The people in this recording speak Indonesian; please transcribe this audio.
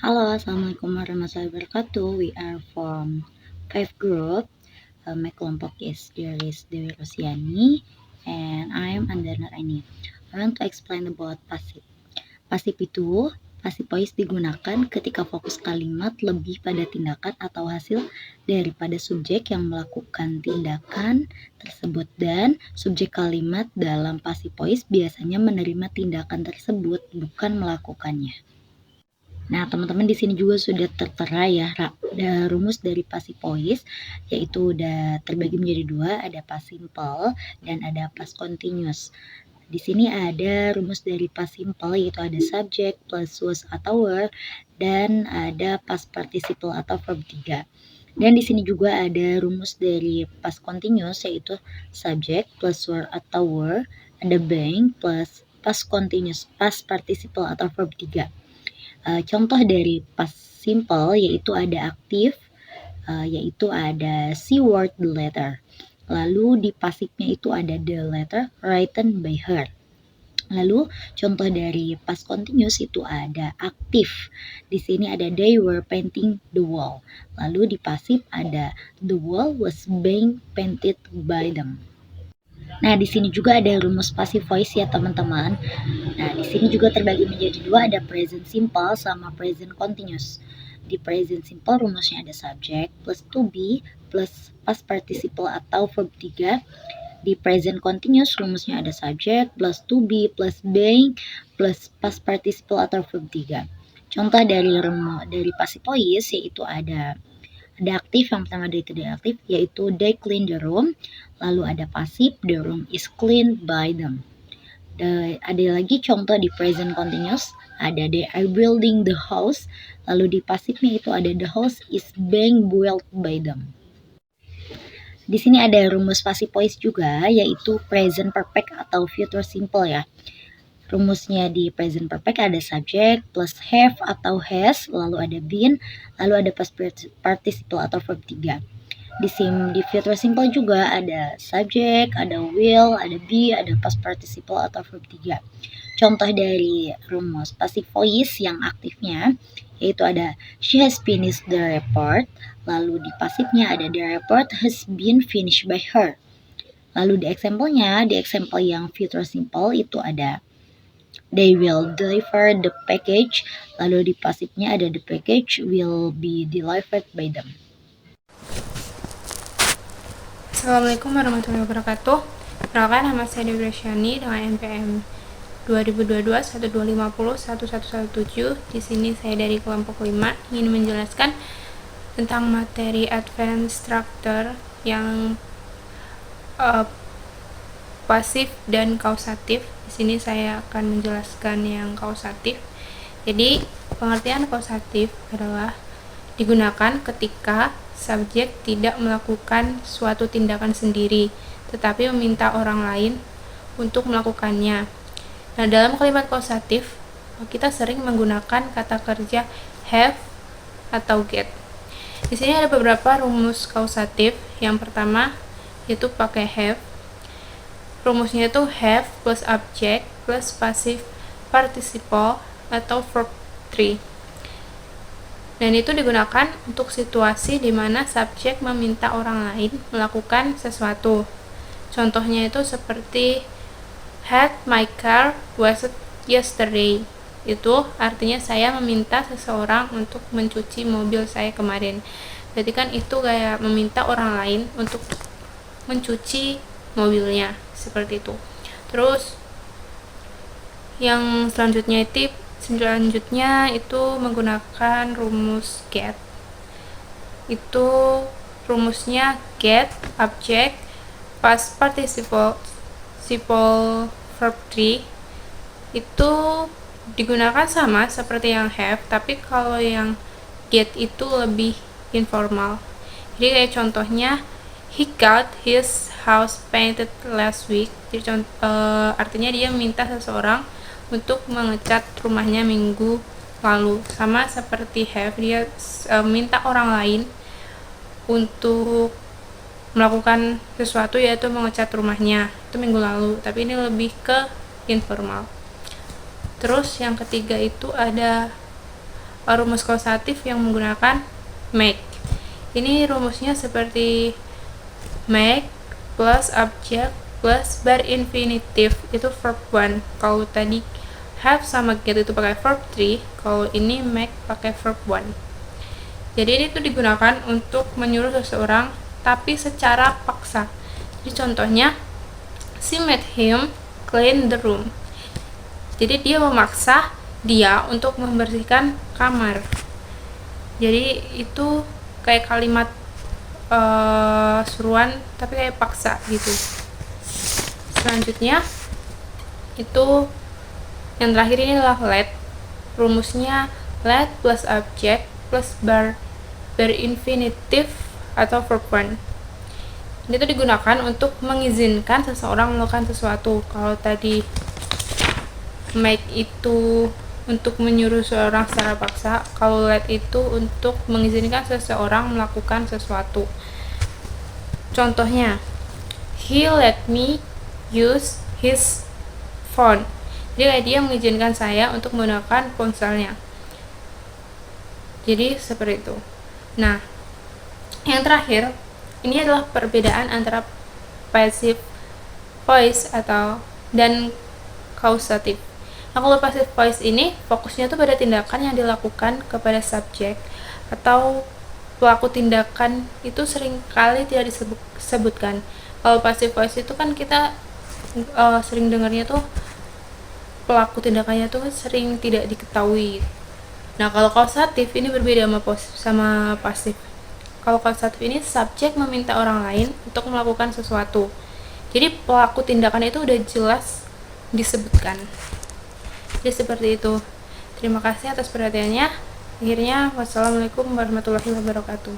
Halo, Assalamualaikum warahmatullahi wabarakatuh. We are from 5 group. My kelompok is Deris Dewi Rosiani and I am Andana Raini. I want to explain about pasif. Pasif itu, pasif voice digunakan ketika fokus kalimat lebih pada tindakan atau hasil daripada subjek yang melakukan tindakan tersebut, dan subjek kalimat dalam pasif voice biasanya menerima tindakan tersebut, bukan melakukannya. Nah, teman-teman di sini juga sudah tertera ya rumus dari past voice, yaitu udah terbagi menjadi dua, ada past simple dan ada past continuous. Di sini ada rumus dari past simple, yaitu ada subject plus was atau were, dan ada past participle atau verb 3. Dan di sini juga ada rumus dari past continuous, yaitu subject plus were atau were, ada being plus past continuous past participle atau verb 3. Contoh dari past simple yaitu ada aktif, yaitu ada she wrote the letter. Lalu di pasifnya itu ada the letter written by her. Lalu contoh dari past continuous itu ada aktif. Di sini ada they were painting the wall. Lalu di pasif ada the wall was being painted by them. Nah, di sini juga ada rumus passive voice ya, teman-teman. Nah, di sini juga terbagi menjadi dua, ada present simple sama present continuous. Di present simple rumusnya ada subject plus to be plus past participle atau verb 3. Di present continuous rumusnya ada subject plus to be plus being plus past participle atau verb 3. Contoh dari passive voice yaitu ada aktif, yang pertama dari tidak aktif yaitu they clean the room. Lalu ada pasif, the room is cleaned by them. Ada lagi contoh di present continuous, ada they are building the house. Lalu di pasifnya itu ada the house is being built by them. Di sini ada rumus passive voice juga, yaitu present perfect atau future simple ya. Rumusnya di present perfect ada subject plus have atau has, lalu ada been, lalu ada past participle atau verb 3. Di future simple juga ada subject, ada will, ada be, ada past participle atau verb 3. Contoh dari rumus passive voice yang aktifnya yaitu ada she has finished the report. Lalu di pasifnya ada the report has been finished by her. Lalu di example yang future simple itu ada they will deliver the package. Lalu di pasifnya ada the package will be delivered by them. Assalamualaikum warahmatullahi wabarakatuh. Perkenalkan, nama saya Dewi Rosiani dengan NPM 2022-1250-1117. Di sini saya dari kelompok 5 ingin menjelaskan tentang materi advanced structure yang pasif dan kausatif. Di sini saya akan menjelaskan yang kausatif. Jadi, pengertian kausatif adalah digunakan ketika subjek tidak melakukan suatu tindakan sendiri, tetapi meminta orang lain untuk melakukannya. Nah, dalam kalimat kausatif, kita sering menggunakan kata kerja have atau get. Di sini ada beberapa rumus kausatif. Yang pertama yaitu pakai have. Rumusnya itu have plus object plus passive participle atau verb 3. Dan itu digunakan untuk situasi di mana subjek meminta orang lain melakukan sesuatu. Contohnya itu seperti had my car washed yesterday. Itu artinya saya meminta seseorang untuk mencuci mobil saya kemarin. Berarti kan itu kayak meminta orang lain untuk mencuci mobilnya, seperti itu. Terus yang selanjutnya itu menggunakan rumus get. Itu rumusnya get object past participle verb 3 itu digunakan sama seperti yang have, tapi kalau yang get itu lebih informal. Jadi kayak contohnya he got his house painted last week. Jadi artinya dia minta seseorang untuk mengecat rumahnya minggu lalu. Sama seperti have, dia minta orang lain untuk melakukan sesuatu, yaitu mengecat rumahnya itu minggu lalu, tapi ini lebih ke informal. Terus yang ketiga itu ada rumus kausatif yang menggunakan make. Ini rumusnya seperti make plus object plus bar infinitive itu verb 1. Kalau tadi have sama get itu pakai verb 3, kalau ini make pakai verb 1. Jadi ini tuh digunakan untuk menyuruh seseorang tapi secara paksa. Jadi contohnya, she made him clean the room. Jadi dia memaksa dia untuk membersihkan kamar. Jadi itu kayak kalimat suruhan tapi kayak paksa gitu. Selanjutnya itu yang terakhir ini adalah let. Rumusnya let plus object plus bar infinitive atau verb 1. Ini tuh digunakan untuk mengizinkan seseorang melakukan sesuatu. Kalau tadi make itu untuk menyuruh seseorang secara paksa, kalau let itu untuk mengizinkan seseorang melakukan sesuatu. Contohnya, he let me use his phone. Jadi kayak dia mengizinkan saya untuk menggunakan ponselnya. Jadi seperti itu. Nah, yang terakhir, ini adalah perbedaan antara passive voice dan causative. Nah, kalau passive voice ini fokusnya tuh pada tindakan yang dilakukan kepada subjek atau pelaku tindakan itu seringkali tidak disebutkan. Kalau passive voice itu kan kita sering dengarnya tuh pelaku tindakannya tuh sering tidak diketahui. Nah, kalau causative ini berbeda sama pasif. Kalau causative ini subjek meminta orang lain untuk melakukan sesuatu. Jadi pelaku tindakan itu udah jelas disebutkan. Jadi seperti itu. Terima kasih atas perhatiannya. Akhirnya, wassalamualaikum warahmatullahi wabarakatuh.